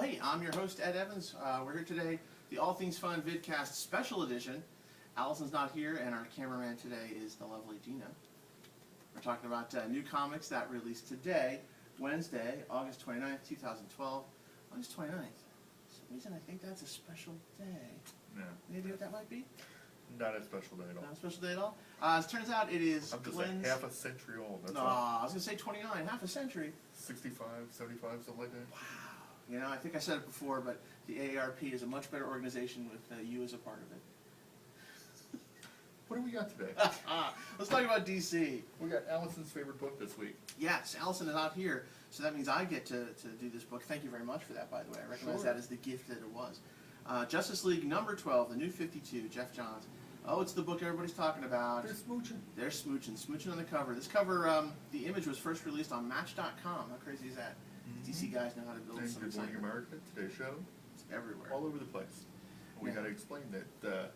hey, I'm your host, Ed Evans. We're here today, the All Things Fun Vidcast Special Edition. Allison's not here, and our cameraman today is the lovely Dina. We're talking about new comics that released today, Wednesday, August 29th, 2012. August 29th. For some reason, I think that's a special day. No. Any idea what that might be? Not a special day at all. Not a special day at all? As it turns out, it is I'm just Glenn's... like half a century old. That's No, all. I was going to say 29, half a century. 65, 75, something like that. Wow. You know, I think I said it before, but the AARP is a much better organization with you as a part of it. What do we got today? Let's talk about DC. We got Allison's favorite book this week. Yes, Allison is not here, so that means I get to do this book. Thank you very much for that, by the way. I recognize that as the gift that it was. Justice League number 12, the new 52, Jeff Johns. Oh, it's the book everybody's talking about. They're smooching. They're smooching on the cover. This cover, the image was first released on Match.com. How crazy is that? DC guys know how to build some Good Morning America, Today Show. It's everywhere. All over the place. We got to explain that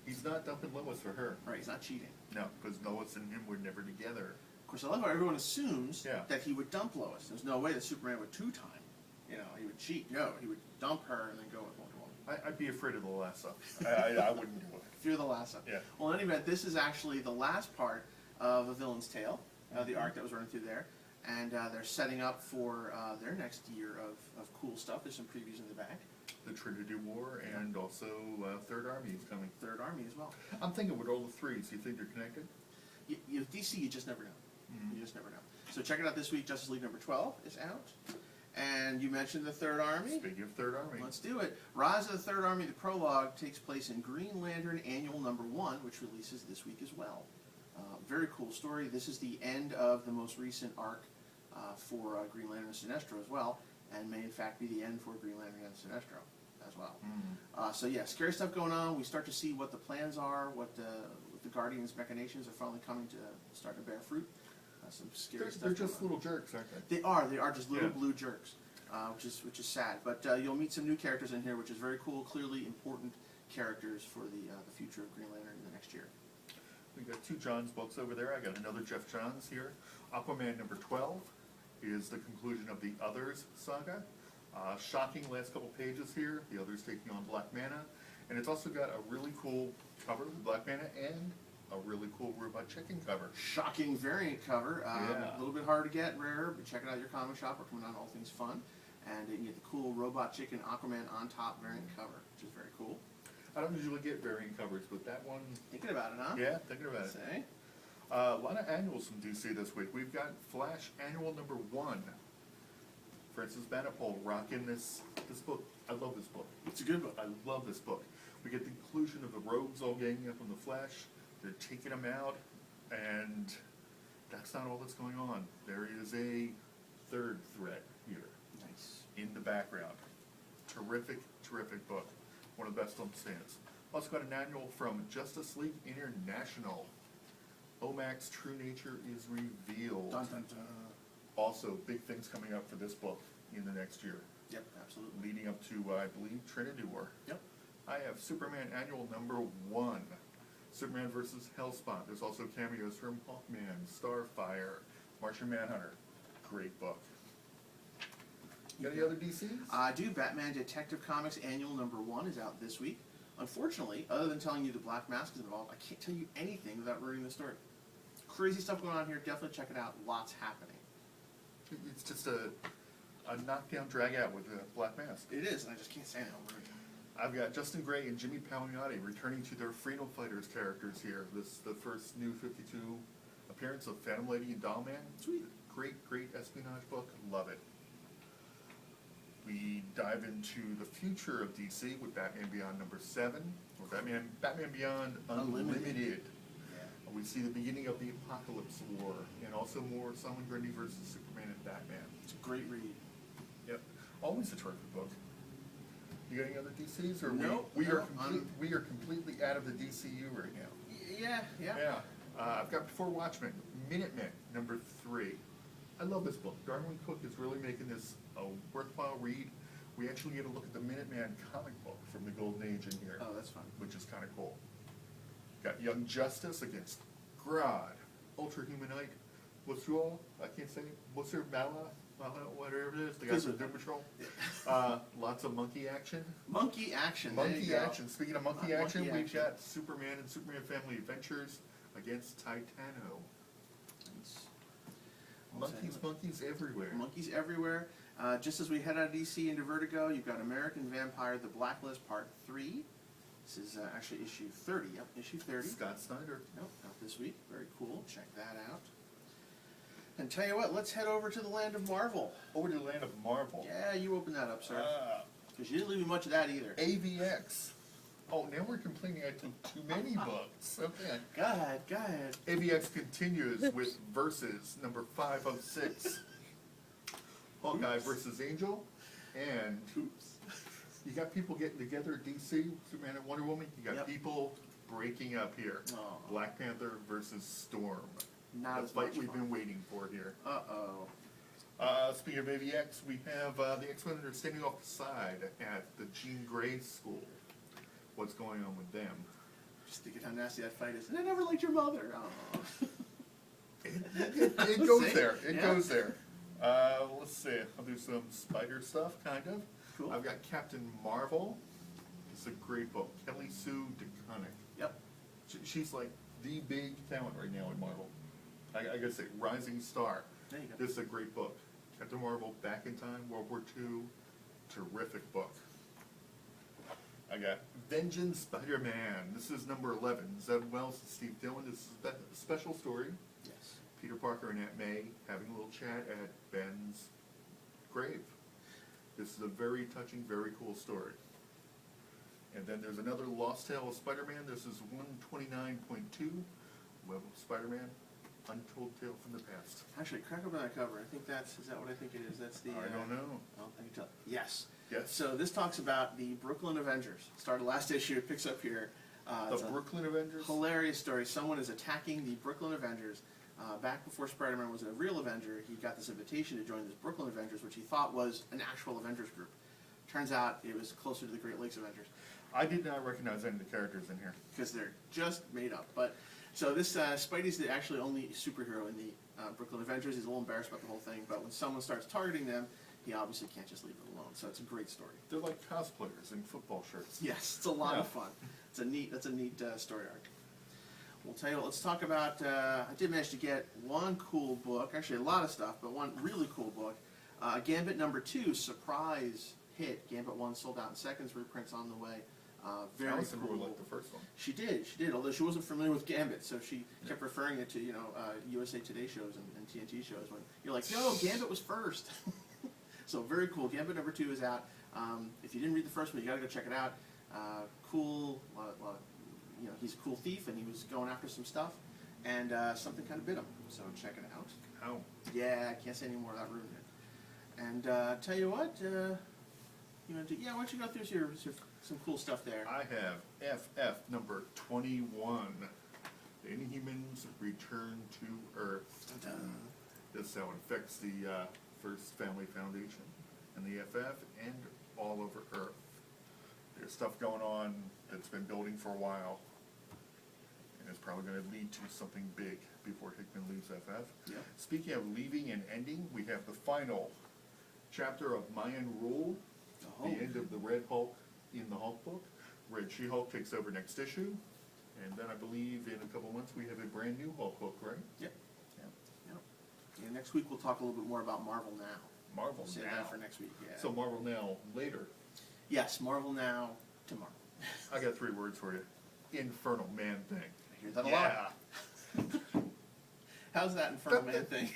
he's not dumping Lois for her. Right, he's not cheating. No, because Lois and him were never together. Of course, I love how everyone assumes that he would dump Lois. There's no way that Superman would two-time. You know, he would cheat. No, he would dump her and then go with Wonder Woman. I'd be afraid of the lasso. I wouldn't do it. Fear the lasso. Yeah. Well, in any event, this is actually the last part of A Villain's Tale, the arc that was running through there. And they're setting up for their next year of cool stuff. There's some previews in the back. The Trinity War and also Third Army is coming. Third Army as well. I'm thinking with all the threes, you think they're connected? With DC, you just never know. You just never know. So check it out this week. Justice League number 12 is out. And you mentioned the Third Army. Speaking of Third Army. Let's do it. Rise of the Third Army, the prologue, takes place in Green Lantern Annual number 1, which releases this week as well. Very cool story. This is the end of the most recent arc for Green Lantern and Sinestro as well, and may in fact be the end for Green Lantern and Sinestro as well. So yeah, scary stuff going on. We start to see what the plans are, what the Guardians' machinations are finally coming to start to bear fruit. Some scary stuff. They're just little jerks, aren't they? They are just little blue jerks, which is sad. But you'll meet some new characters in here, which is very cool. Clearly important characters for the future of Green Lantern in the next year. We got two Johns books over there. I got another Jeff Johns here. Aquaman number 12 is the conclusion of the Others saga. Shocking last couple pages here. The Others taking on Black Manta. And it's also got a really cool cover with Black Manta and a really cool robot chicken cover. Shocking variant cover. A little bit hard to get, rare, but check it out at your comic shop. We're coming on All Things Fun. And you can get the cool robot chicken Aquaman on top variant cover, which is very cool. I don't usually get variant covers, but that one... Thinking about it, huh? Yeah, thinking about it. Say? A lot of annuals from DC this week. We've got Flash Annual number 1. Francis Manapul rocking this book. I love this book. It's a good book. I love this book. We get the conclusion of the rogues all ganging up on the Flash. They're taking him out, and that's not all that's going on. There is a third threat here. Nice. In the background. Terrific, terrific book. One of the best on the stands. Also got an annual from Justice League International. Omac's true nature is revealed. Dun, dun, dun. Also, big things coming up for this book in the next year. Yep, absolutely. Leading up to, I believe, Trinity War. Yep. I have Superman Annual number 1. Superman versus Hellspawn. There's also cameos from Hawkman, Starfire, Martian Manhunter. Great book. You got any other DCs? I do. Batman Detective Comics Annual number 1 is out this week. Unfortunately, other than telling you the Black Mask is involved, I can't tell you anything without ruining the story. Crazy stuff going on here. Definitely check it out. Lots happening. It's just a knockdown drag out with a Black Mask. It is, and I just can't say it. I've got Justin Gray and Jimmy Palmiotti returning to their Freedom Fighters characters here. This is the first new 52 appearance of Phantom Lady and Dollman. Sweet. Great, great espionage book. Love it. We dive into the future of DC with Batman Beyond number 7, or Batman Beyond Unlimited. We see the beginning of the Apocalypse War, and also more Solomon Grundy versus Superman and Batman. It's a great read. Yep. Always a terrific book. You got any other DCs? Or no. We are completely out of the DCU right now. Yeah. I've got Before Watchmen, Minutemen, number 3. I love this book. Darwin Cook is really making this a worthwhile read. We actually get a look at the Minuteman comic book from the Golden Age in here. Oh, that's fun. Which is kind of cool. Got Young Justice against Grodd, Ultra Humanite, Monsieur Mala, Well, whatever it is, the guys Because from of- Doom Patrol. Lots of monkey action. Monkey action. There you Monkey go. action. Speaking of monkey Monkey action, we've action. got Superman and Superman Family Adventures against Titano. Nice. Monkeys everywhere. Monkeys everywhere. Just as we head out of DC into Vertigo, you've got American Vampire: The Blacklist Part 3. This is actually issue 30. Yep, issue 30. Scott Snyder. Nope, not this week. Very cool. Check that out. And tell you what, let's head over to the land of Marvel. Over to the land of Marvel. Yeah, you open that up, sir. Because you didn't leave me much of that either. AVX. Oh, now we're complaining I took too many books. Okay. Go ahead, go ahead. AVX continues with Versus number 506. Hawkeye versus Angel. And Oops. you got people getting together at DC, Superman and Wonder Woman. You got Yep. people breaking up here. Aw. Black Panther versus Storm. Not The as fight much we've fun. been waiting for here. Uh-oh. Speaking of AVX, we have the X-Men that are standing off the side at the Jean Grey School. What's going on with them? Just think of how nasty that fight is. And I never liked your mother. Oh. It goes See? there. It Yeah. goes there. Let's see. I'll do some spider stuff, kind of. Cool. I've got Captain Marvel. It's a great book. Kelly Sue DeConnick. Yep. She's like the big talent right now in Marvel. I gotta say, rising star. There you go. This is a great book. Captain Marvel, Back in Time, World War II. Terrific book. I got Vengeance Spider-Man. This is number 11. Zed Wells and Steve Dillon. This is a special story. Yes. Peter Parker and Aunt May having a little chat at Ben's grave. This is a very touching, very cool story. And then there's another Lost Tale of Spider-Man. This is 129.2. Web of Spider-Man, Untold Tale from the Past. Actually, crack open that cover. I think is that what I think it is? That's the... I don't know. Oh, I can tell. Yes. Yes. So this talks about the Brooklyn Avengers. Started last issue, it picks up here. The It's a Brooklyn Avengers? hilarious story. Someone is attacking the Brooklyn Avengers. Back before Spider-Man was a real Avenger, he got this invitation to join this Brooklyn Avengers, which he thought was an actual Avengers group. Turns out it was closer to the Great Lakes Avengers, I did not recognize any of the characters in here. because they're just made up. But so this Spidey's the actually only superhero in the Brooklyn Avengers. He's a little embarrassed about the whole thing, but when someone starts targeting them, he obviously can't just leave it alone. So it's a great story. They're like cosplayers in football shirts. Yes, it's a lot of Yeah. fun. That's a neat story arc. We'll tell you what, let's talk about, I did manage to get one cool book, actually a lot of stuff, but one really cool book. Gambit #2, surprise hit. Gambit 1 sold out in seconds, reprints on the way. Very Allison cool. really liked the first one. She did, although she wasn't familiar with Gambit, so she kept referring it to, USA Today shows and TNT shows when you're like, no, Gambit was first. So very cool. Gambit #2 is out. If you didn't read the first one, you gotta go check it out. Cool, he's a cool thief and he was going after some stuff and something kind of bit him. So check it out. How? Yeah, I can't say any more without ruining it. And tell you what, why don't you go through some cool stuff there. I have FF number 21. The Inhumans return to Earth. Dun-dun. This is how it affects the First Family Foundation and the FF and all over Earth. There's stuff going on that's been building for a while, and it's probably going to lead to something big before Hickman leaves FF. Yep. Speaking of leaving and ending, we have the final chapter of Mayan Rule, Oh. the end of the Red Hulk in the Hulk book. Red She-Hulk takes over next issue, and then I believe in a couple months we have a brand new Hulk book, right? Yep. Yeah. Yep. And next week we'll talk a little bit more about Marvel Now. Marvel We'll save Now. that for next week. Yeah. So Marvel Now later. yes, Marvel Now tomorrow. I got 3 words for you. Infernal Man Thing. I hear that a lot. How's that Infernal Man thing?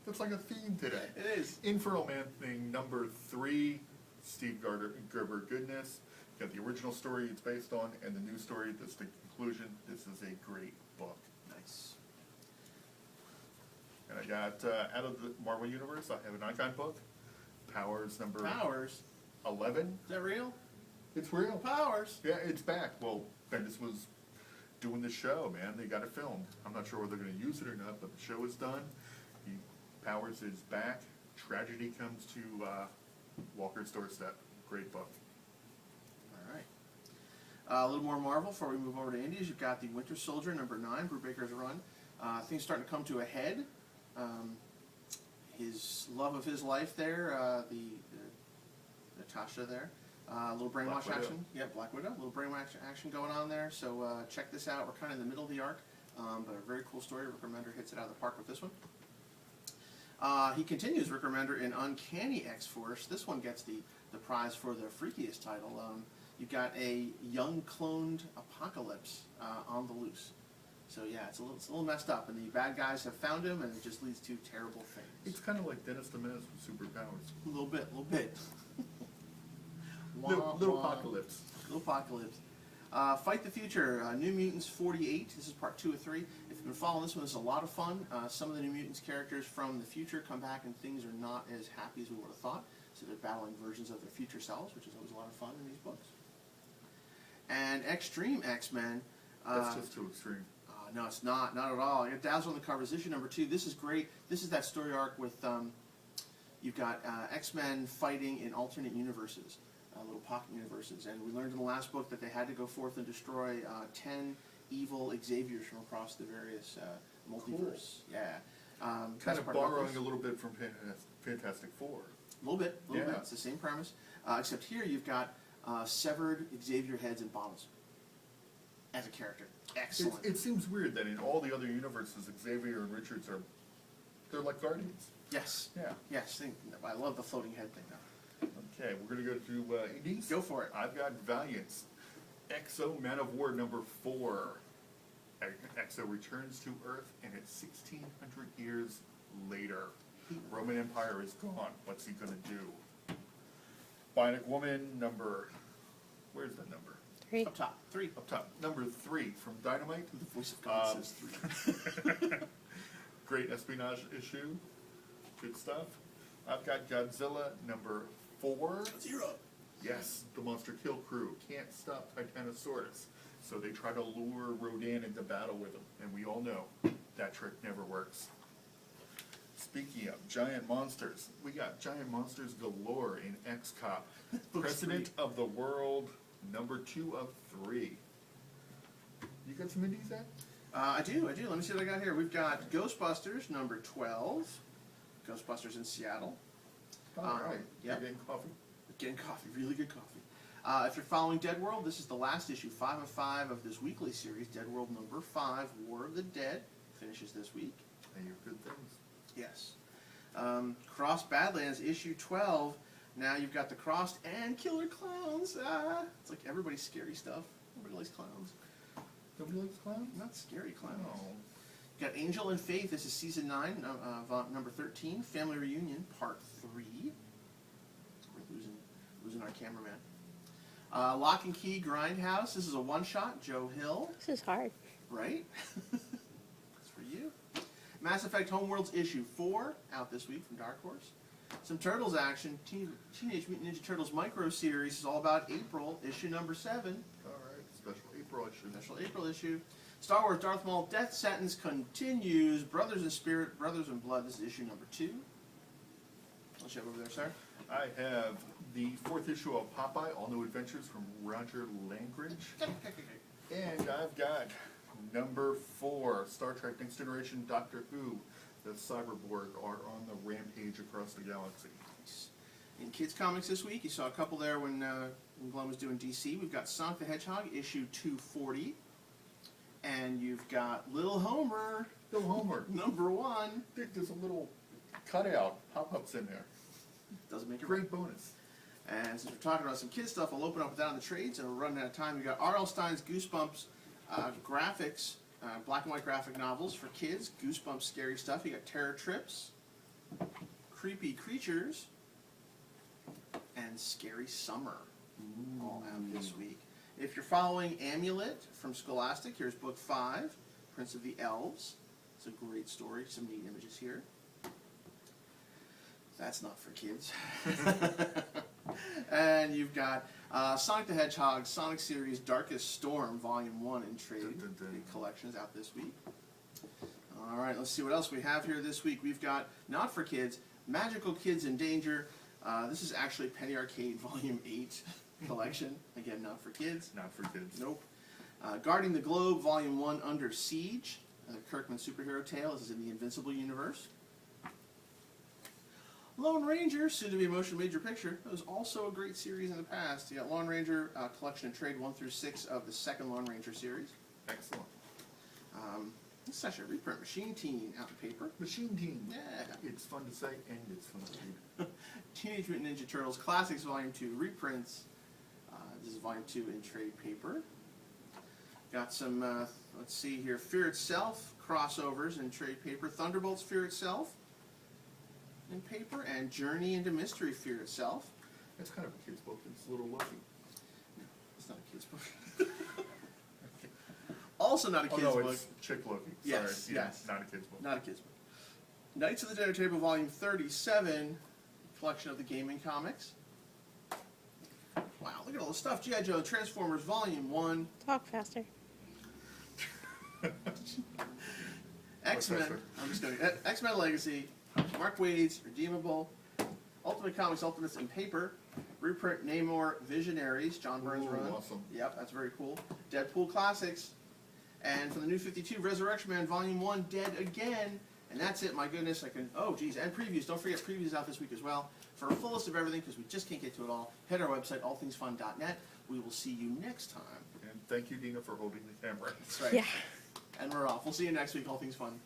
That's like a theme today. It is. Infernal Man Thing number 3, Steve Gerber goodness. Got the original story it's based on and the new story that's the conclusion. This is a great book. Nice. And I got, out of the Marvel Universe, I have an Icon book. Powers number Powers? 11. Is that real? It's real. Powers? Yeah, it's back. Well, Bendis was doing the show, man. They got it filmed. I'm not sure whether they're going to use it or not, but the show is done. Powers is back. Tragedy comes to Walker's doorstep. Great book. All right. A little more Marvel before we move over to Indies. You've got the Winter Soldier #9, Brubaker's run. Things starting to come to a head. his love of his life there, the Natasha there. Little brainwash Black Widow. action. Yeah, Black Widow. Little brainwash action going on there. So check this out. We're kind of in the middle of the arc, but a very cool story. Rick Remender hits it out of the park with this one. He continues Rick Remender in Uncanny X-Force. This one gets the prize for the freakiest title. You've got a young cloned Apocalypse on the loose. So yeah, it's a little messed up, and the bad guys have found him, and it just leads to terrible things. It's kind of like Dennis the Menace with superpowers. A little bit. Little apocalypse. Little Apocalypse. Fight the Future, New Mutants 48. This is part 2 of 3. If you've been following this one, it's a lot of fun. Some of the New Mutants characters from the future come back, and things are not as happy as we would have thought. So they're battling versions of their future selves, which is always a lot of fun in these books. And Extreme X-Men. That's just too extreme. No, it's not at all. You got Dazzler on the covers. Issue number 2. This is great. This is that story arc with you've got X-Men fighting in alternate universes, little pocket universes. And we learned in the last book that they had to go forth and destroy 10 evil Xaviers from across the various multiverse. Cool. Yeah. Kind of borrowing a little bit from Fantastic Four. A little bit. Yeah. It's the same premise, except here you've got severed Xavier heads and bottles as a character. Excellent. It seems weird that in all the other universes, Xavier and Richards they're like Guardians. Yes. Yeah. Yes. I love the floating head thing now. Okay, we're going to go to Indies. Go for it. I've got Valiant's Exo Man of War number 4. Exo returns to Earth, and it's 1,600 years later. Roman Empire is gone. What's he going to do? Bionic Woman number... Where's the number? 3. Up top. 3. Up top. Number 3 from Dynamite. The voice of God says 3. Great espionage issue. Good stuff. I've got Godzilla number 4. 0. Yes, the Monster Kill Crew can't stop Titanosaurus, so they try to lure Rodan into battle with him, and we all know that trick never works. Speaking of giant monsters, we got giant monsters galore in X-Cop. President of the World, number 2 of 3. You got some indies, Zach? I do. Let me see what I got here. We've got Ghostbusters, number 12. Ghostbusters in Seattle. All right. Yep. You're getting coffee? Getting coffee, really good coffee. If you're following Dead World, this is the last issue, 5 of 5 of this weekly series. Dead World number 5, War of the Dead, finishes this week. Hey, you're good things. Yes. Cross Badlands, issue 12. Now you've got the Crossed and Killer Clowns. It's like everybody's scary stuff. Everybody likes clowns. Nobody likes clowns? Not scary clowns. No. You got Angel and Faith. This is season 9, number 13. Family Reunion, part 3. We're losing our cameraman. Lock and Key Grindhouse. This is a one-shot. Joe Hill. This is hard. Right? That's for you. Mass Effect Homeworlds issue 4, out this week from Dark Horse. Some Turtles action. Teenage Mutant Ninja Turtles micro series is all about April, issue number 7. All right, special April issue. Special April issue. Star Wars Darth Maul Death Sentence continues. Brothers in Spirit, Brothers in Blood. This is issue number 2. What's you have over there, sir? I have the 4th issue of Popeye, All New Adventures from Roger Langridge. And I've got number 4, Star Trek Next Generation Doctor Who. The Cyberborg are on the rampage across the galaxy. In Kids Comics this week, you saw a couple there when Glenn was doing DC. We've got Sonic the Hedgehog, issue 240. And you've got Little Homer. Little Homer. Number 1. There's a little cutout pop-ups in there. Doesn't make it Great right. bonus. And since we're talking about some kids stuff, I'll open up with that on the trades, and we're running out of time. We've got R.L. Stein's Goosebumps graphics, black and white graphic novels for kids. Goosebumps scary stuff. You got Terror Trips, Creepy Creatures, and Scary Summer, all out this week. If you're following Amulet from Scholastic, here's book 5, Prince of the Elves. It's a great story, some neat images here. That's not for kids. And you've got Sonic the Hedgehog, Sonic Series, Darkest Storm, Volume 1 in trade. Big collections out this week. All right, let's see what else we have here this week. We've got, not for kids, Magical Kids in Danger. This is actually Penny Arcade Volume 8 collection. Again, not for kids. Not for kids. Nope. Guarding the Globe, Volume 1, Under Siege. Kirkman superhero tale. This is in the Invincible universe. Lone Ranger, soon to be a motion major picture. It was also a great series in the past. You got Lone Ranger collection and trade 1 through 6 of the second Lone Ranger series. Excellent. This is actually a reprint. Machine Teen out in paper. Machine Team. Yeah. It's fun to say and it's fun to read. Teenage Mutant Ninja Turtles Classics Volume 2 reprints. This is Volume 2 in trade paper. Got some, let's see here, Fear Itself crossovers in trade paper. Thunderbolts Fear Itself in paper, and Journey into Mystery Fear Itself. It's kind of a kid's book. It's a little lucky. No, it's not a kid's book. Also not a kid's book. It's Chick Loki. Yes, Sorry. yes. Not a kid's book. Not a kid's book. Knights of the Dinner Table Volume 37, collection of the gaming comics. Wow, look at all the stuff. G.I. Joe Transformers Volume 1. Talk faster. X-Men. faster? I'm just going. X-Men Legacy. Mark Waid's Redeemable. Ultimate Comics Ultimates in paper. Reprint Namor Visionaries. John Burns Ooh, run. awesome. Yep, that's very cool. Deadpool Classics. And from the New 52, Resurrection Man Volume 1, Dead Again. And that's it, my goodness. Oh, geez. And previews. Don't forget previews out this week as well. For a full list of everything, because we just can't get to it all, head to our website, allthingsfun.net. We will see you next time. And thank you, Dina, for holding the camera. That's right. Yeah. And we're off. We'll see you next week, All Things Fun.